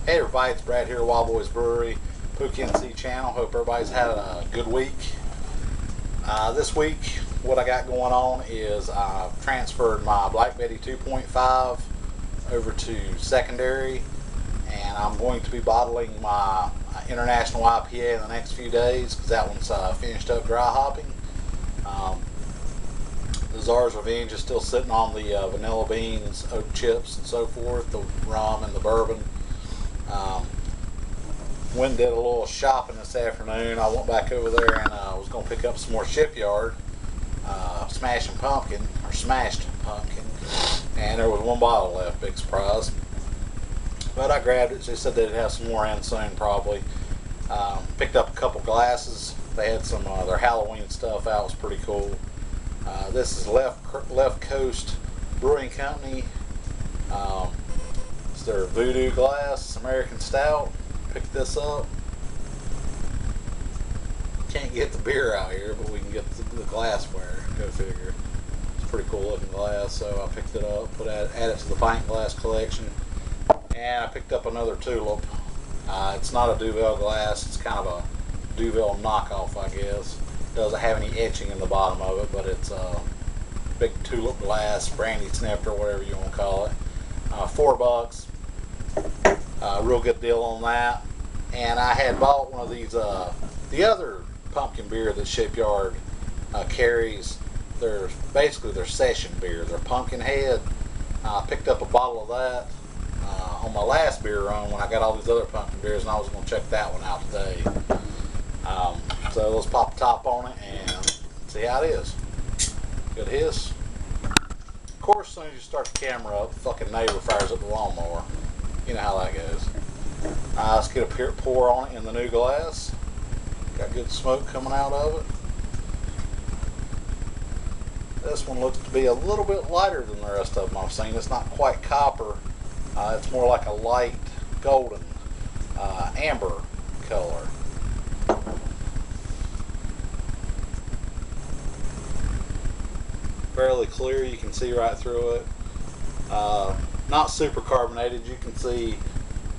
Hey everybody, it's Brad here at Wild Boys Brewery, Pumking channel. Hope everybody's had a good week. This week, what I got going on is I've transferred my Black Betty 2.5 over to secondary, and I'm going to be bottling my International IPA in the next few days because that one's finished up dry hopping. The Czar's Revenge is still sitting on the vanilla beans, oak chips, and so forth, the rum and the bourbon. Went and did a little shopping this afternoon. I went back over there and was going to pick up some more Shipyard smashed pumpkin, and there was one bottle left. Big surprise. But I grabbed it. They said they'd have some more in soon, probably. Picked up a couple glasses. They had some their Halloween stuff out. It was pretty cool. This is Left Coast Brewing Company. It's their Voodoo glass, American Stout. Picked this up. Can't get the beer out here, but we can get the glassware. Go figure. It's a pretty cool looking glass, so I picked it up, add it to the pint glass collection. And I picked up another tulip. It's not a Duvel glass. It's kind of a Duvel knockoff, I guess. It doesn't have any etching in the bottom of it, but it's a big tulip glass, brandy snifter, whatever you want to call it. $4. Real good deal on that. And I had bought one of these, the other pumpkin beer that Shipyard carries. They're basically their session beer. They're Pumpkinhead. I picked up a bottle of that on my last beer run when I got all these other pumpkin beers, and I was going to check that one out today. So let's pop the top on it and see how it is. Good hiss. Of course, as soon as you start the camera up, the fucking neighbor fires up the lawnmower. You know how that goes. Let's get a pour on it in the new glass. Got good smoke coming out of it. This one looks to be a little bit lighter than the rest of them I've seen. It's not quite copper. It's more like a light golden amber color. Fairly clear, you can see right through it. Not super carbonated. You can see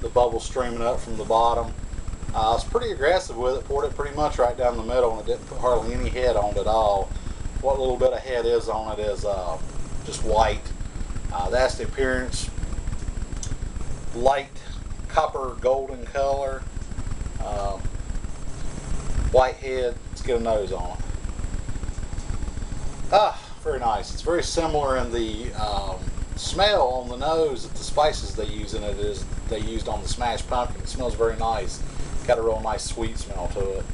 the bubbles streaming up from the bottom. I was pretty aggressive with it, poured it pretty much right down the middle, and it didn't put hardly any head on it at all. What little bit of head is on it is just white. That's the appearance. Light copper golden color. White head. Let's get a nose on it. Very nice. It's very similar in the smell on the nose that the spices they use in it is they used on the smashed pumpkin. It smells very nice. Got a real nice sweet smell to it.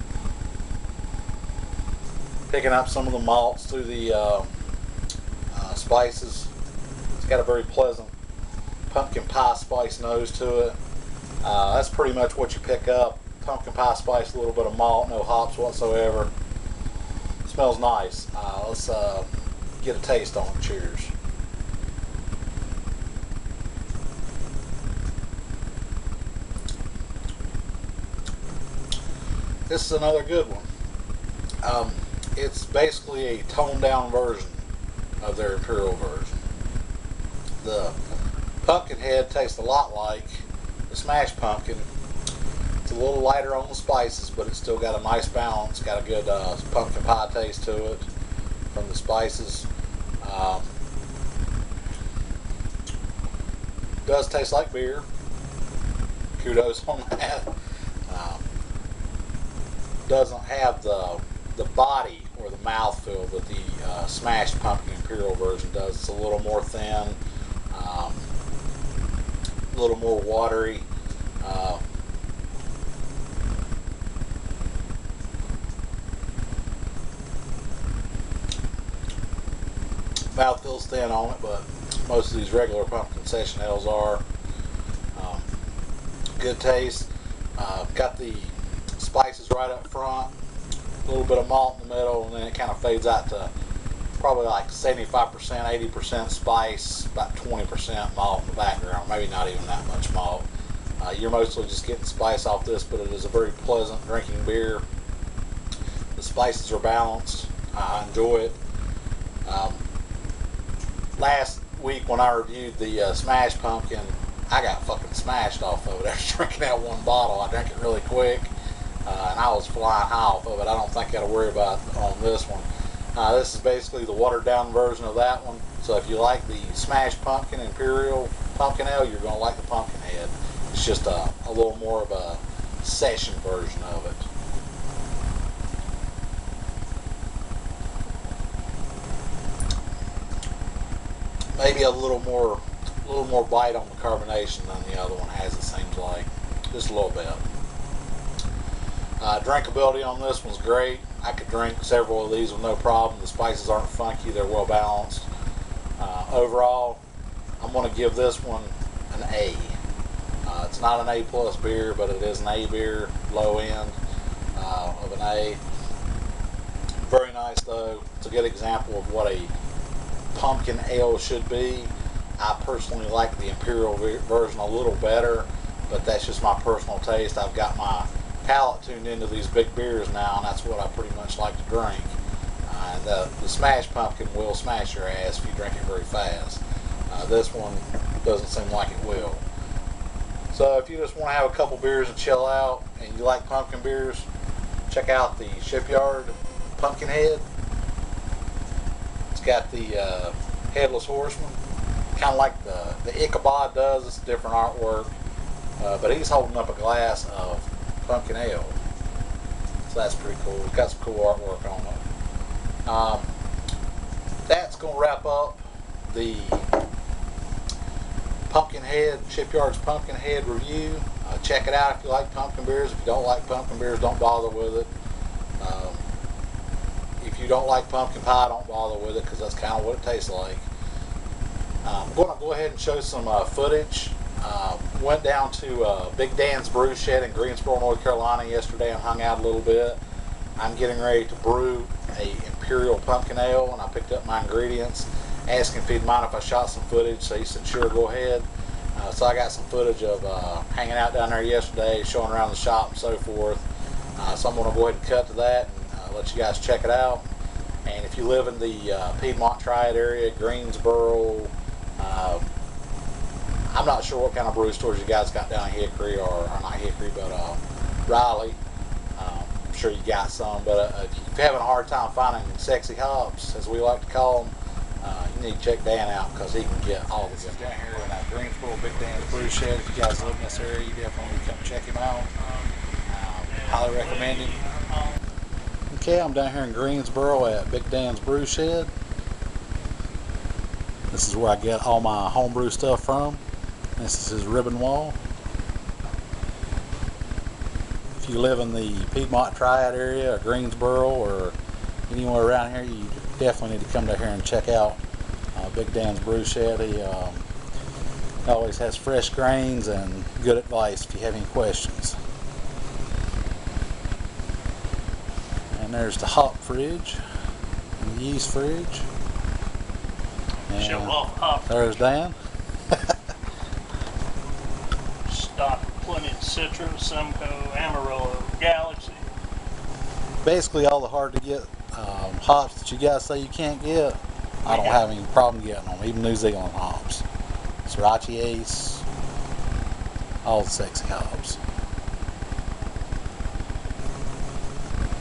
Picking up some of the malts through the spices. It's got a very pleasant pumpkin pie spice nose to it. That's pretty much what you pick up. Pumpkin pie spice, a little bit of malt, no hops whatsoever. It smells nice. Let's get a taste on it. Cheers. This is another good one. It's basically a toned down version of their Imperial version. The Pumpkinhead tastes a lot like the smashed pumpkin. It's a little lighter on the spices, but it's still got a nice balance. Got a good pumpkin pie taste to it from the spices. Does taste like beer. Kudos on that. Doesn't have the body or the mouthfeel that the smashed pumpkin Imperial version does. It's a little more thin, a little more watery. Mouthfeel's thin on it, but most of these regular pumpkin session ales are. Good taste. Got the spices right up front, a little bit of malt in the middle, and then it kind of fades out to probably like 75%, 80% spice, about 20% malt in the background, maybe not even that much malt. You're mostly just getting spice off this, but it is a very pleasant drinking beer. The spices are balanced. I enjoy it. Last week when I reviewed the Smash Pumpkin, I got fucking smashed off of it after drinking that one bottle. I drank it really quick, and I was flying high off of it. I don't think I got to worry about it on this one. This is basically the watered down version of that one. So if you like the smashed pumpkin Imperial pumpkin ale, you're going to like the Pumpkinhead. It's just a little more of a session version of it. Maybe a little more bite on the carbonation than the other one has, it seems like. Just a little bit. Drinkability on this one's great. I could drink several of these with no problem. The spices aren't funky, they're well balanced. Overall, I'm going to give this one an A. It's not an A plus beer, but it is an A beer, low end of an A. Very nice though. It's a good example of what a pumpkin ale should be. I personally like the Imperial version a little better, but that's just my personal taste. I've got my palate tuned into these big beers now, and that's what I pretty much like to drink. The smash pumpkin will smash your ass if you drink it very fast. This one doesn't seem like it will. So if you just want to have a couple beers and chill out, and you like pumpkin beers, check out the Shipyard Pumpkinhead. It's got the Headless Horseman, kind of like the Ichabod does. It's different artwork, but he's holding up a glass of pumpkin ale, so that's pretty cool. It's got some cool artwork on it. That's going to wrap up the Pumpkinhead, Shipyard's Pumpkinhead review. Check it out if you like pumpkin beers. If you don't like pumpkin beers, don't bother with it. If you don't like pumpkin pie, don't bother with it, because that's kind of what it tastes like. I'm going to go ahead and show some footage. Went down to Big Dan's Brew Shed in Greensboro, North Carolina yesterday and hung out a little bit. I'm getting ready to brew a Imperial pumpkin ale, and I picked up my ingredients, asking if he'd mind if I shot some footage, so he said sure, go ahead. So I got some footage of hanging out down there yesterday, showing around the shop and so forth. So I'm going to go ahead and cut to that and let you guys check it out. And if you live in the Piedmont Triad area, Greensboro, I'm not sure what kind of brew stores you guys got down in Hickory, or not Hickory, but Raleigh. I'm sure you got some, but if you're having a hard time finding sexy hops, as we like to call them, you need to check Dan out, because he can get all the good down here in Greensboro, Big Dan's Brew Shed. If you guys live in this area, you definitely need to come check him out. Highly recommend him. Okay, I'm down here in Greensboro at Big Dan's Brew Shed. This is where I get all my homebrew stuff from. This is his ribbon wall. If you live in the Piedmont Triad area, or Greensboro, or anywhere around here, you definitely need to come down here and check out Big Dan's Brew Shed. He always has fresh grains and good advice if you have any questions. And there's the hop fridge and the yeast fridge. And show off hop. There's Dan. Stock plenty of Citra, Simcoe, Amarillo, Galaxy. Basically all the hard to get hops that you guys say you can't get, I don't have any problem getting them, even New Zealand hops. Sriracha Ace, all the sexy hops.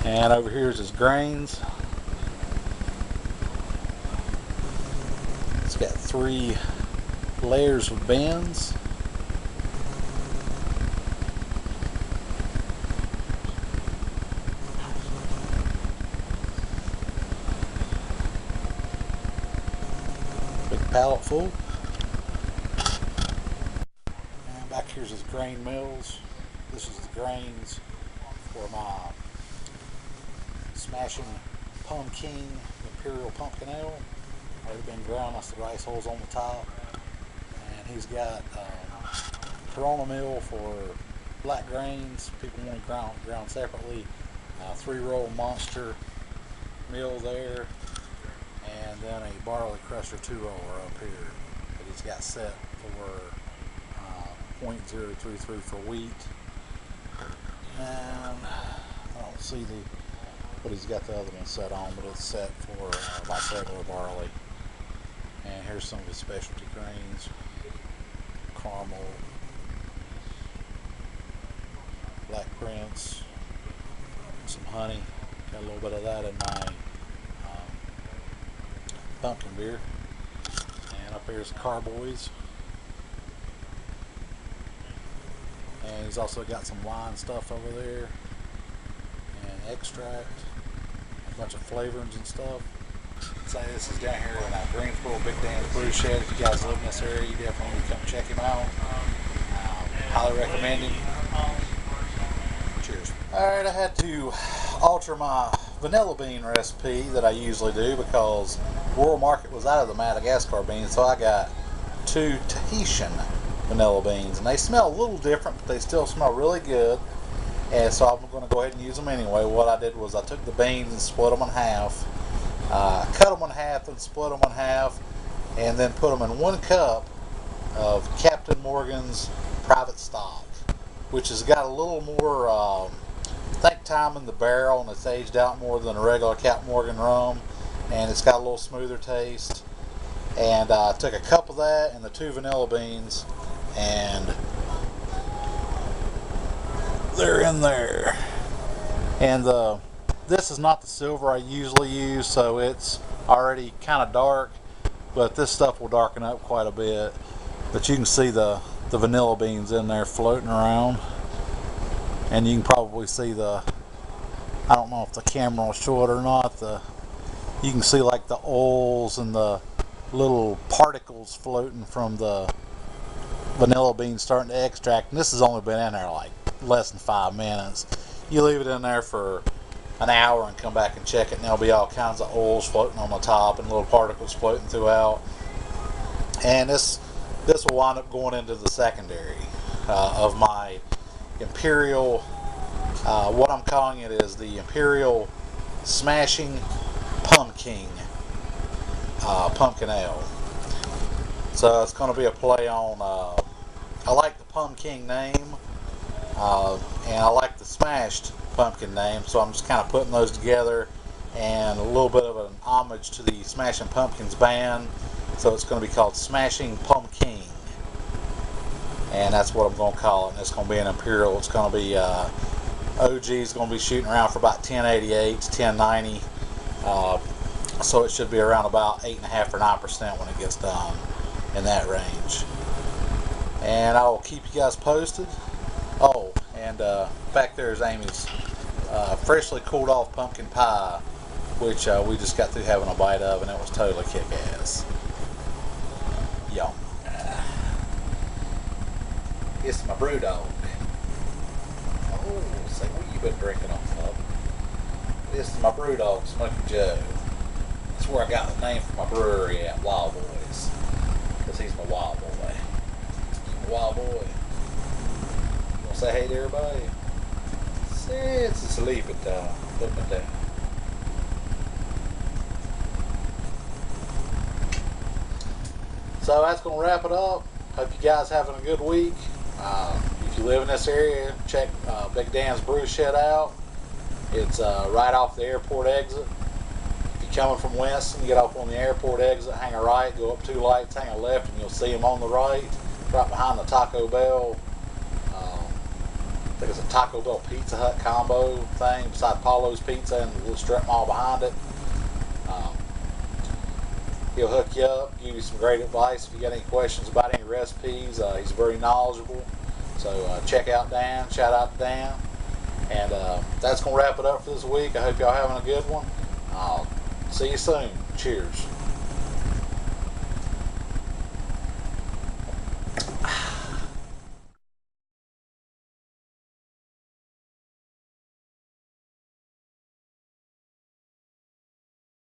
And over here is his grains. It's got 3 layers of bins. Big pallet full. And back here's his grain mills. This is the grains for my smashing Pumking Imperial pumpkin ale. Already been ground. That's the rice holes on the top. And he's got Corona mill for black grains. People want to ground separately. 3-roll monster mill there, and then a barley crusher 2-roller up here that he's got set for 0.033 for wheat. And I don't see what he's got the other one set on, but it's set for like regular barley. And here's some of his specialty grains: caramel, black prince, some honey. Got a little bit of that in my pumpkin beer. And up here's Carboys. And he's also got some wine stuff over there. And extract. A bunch of flavorings and stuff. So this is down here in Greensboro, Big Dan's Brew Shed. If you guys live in this area, you definitely need to come check him out. Highly recommend him. Cheers. Alright, I had to alter my vanilla bean recipe that I usually do because World Market was out of the Madagascar beans, so I got 2 Tahitian vanilla beans, and they smell a little different, but they still smell really good. And so I'm going to go ahead and use them anyway. What I did was I took the beans and split them in half, cut them in half and split them in half, and then put them in 1 cup of Captain Morgan's private stock, which has got a little more think time in the barrel, and it's aged out more than a regular Captain Morgan rum, and it's got a little smoother taste. And I took a cup of that and the 2 vanilla beans, and they're in there. And this is not the silver I usually use, so it's already kind of dark, but this stuff will darken up quite a bit. But you can see the vanilla beans in there floating around, and you can probably see I don't know if the camera will show it or not, you can see like the oils and the little particles floating from the vanilla beans starting to extract. And this has only been in there like less than 5 minutes. You leave it in there for an hour and come back and check it, and there'll be all kinds of oils floating on the top and little particles floating throughout. And this will wind up going into the secondary of my Imperial. What I'm calling it is the Imperial Smashing Pumking Pumpkin Ale. So it's going to be a play on, I like the Pumking name, and I like the Smashed Pumpkin name, so I'm just kind of putting those together, and a little bit of an homage to the Smashing Pumpkins band. So it's going to be called Smashing Pumking, and that's what I'm going to call it. And it's going to be an Imperial. It's going to be OG is going to be shooting around for about 1088 to 1090, so it should be around about 8.5 or 9% when it gets done, in that range. And I will keep you guys posted. Oh, and back there is Amy's freshly cooled off pumpkin pie, which we just got through having a bite of, and it was totally kick-ass. Yum. It's my Brewdog. Oh, say, what you been drinking on, bub? This is my Brewdog, Smokey Joe. That's where I got the name for my brewery at, Wild Boys. Because he's my wild boy. He's my wild boy. You want to say hey to everybody? Say it's a sleeping time. Put me down. So that's going to wrap it up. Hope you guys having a good week. If you live in this area, check Big Dan's Brew Shed out. It's right off the airport exit. If you're coming from Winston, get off on the airport exit, hang a right, go up 2 lights, hang a left, and you'll see them on the right behind the Taco Bell. I think it's a Taco Bell Pizza Hut combo thing beside Paulo's Pizza and the little strip mall behind it. He'll hook you up, give you some great advice if you got any questions about any recipes. He's very knowledgeable. So check out Dan. Shout out to Dan. And that's going to wrap it up for this week. I hope y'all having a good one. I'll see you soon. Cheers.